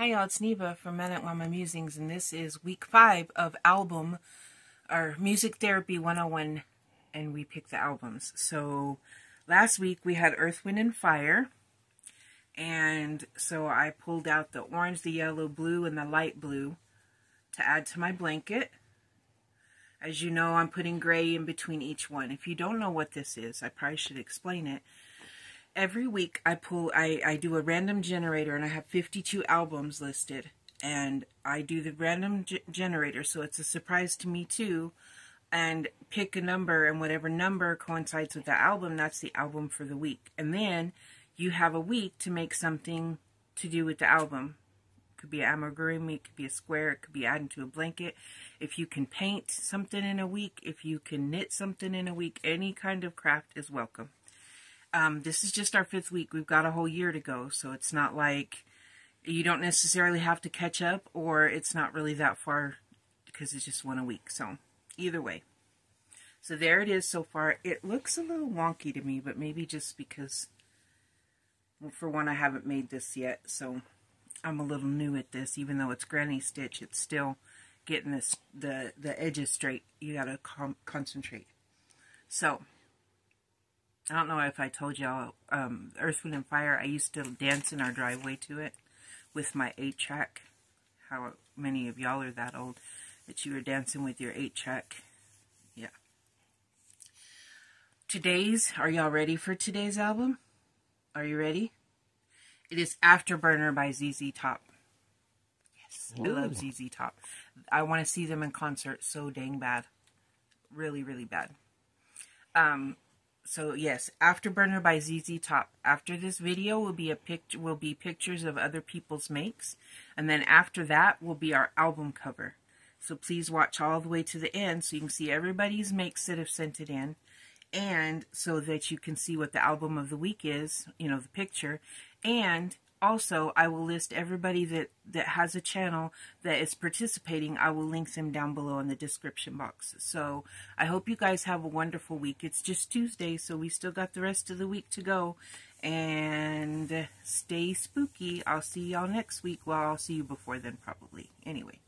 Hi y'all, it's Neva from Manic Mama Musings, and this is week 5 of album, or Music Therapy 101, and we picked the albums. So last week we had Earth, Wind, and Fire, and so I pulled out the orange, the yellow, blue, and the light blue to add to my blanket. As you know, I'm putting gray in between each one. If you don't know what this is, I probably should explain it. Every week I do a random generator, and I have 52 albums listed, and I do the random generator, so it's a surprise to me too, and pick a number, and whatever number coincides with the album, that's the album for the week. And then you have a week to make something to do with the album. It could be an amigurumi, it could be a square, it could be adding to a blanket. If you can paint something in a week, if you can knit something in a week, any kind of craft is welcome. This is just our 5th week. We've got a whole year to go, so it's not like you don't necessarily have to catch up, or it's not really that far because it's just one a week. So either way. So there it is so far. It looks a little wonky to me, but maybe just because, well, for one, I haven't made this yet, so I'm a little new at this. Even though it's granny stitch, it's still getting this the edges straight. You gotta concentrate. So I don't know if I told y'all, Earth, Wind, and Fire, I used to dance in our driveway to it with my 8-track. How many of y'all are that old that you were dancing with your 8-track? Yeah. Are y'all ready for today's album? Are you ready? It is Afterburner by ZZ Top. Yes, ooh. I love ZZ Top. I want to see them in concert so dang bad. Really, really bad. So yes, Afterburner by ZZ Top. After this video will be pictures of other people's makes, and then after that will be our album cover. So please watch all the way to the end so you can see everybody's makes that have sent it in, and so that you can see what the album of the week is, you know, the picture. And also, I will list everybody that has a channel that is participating. I will link them down below in the description box. So I hope you guys have a wonderful week. It's just Tuesday, so we still got the rest of the week to go. And stay spooky. I'll see y'all next week. Well, I'll see you before then probably. Anyway.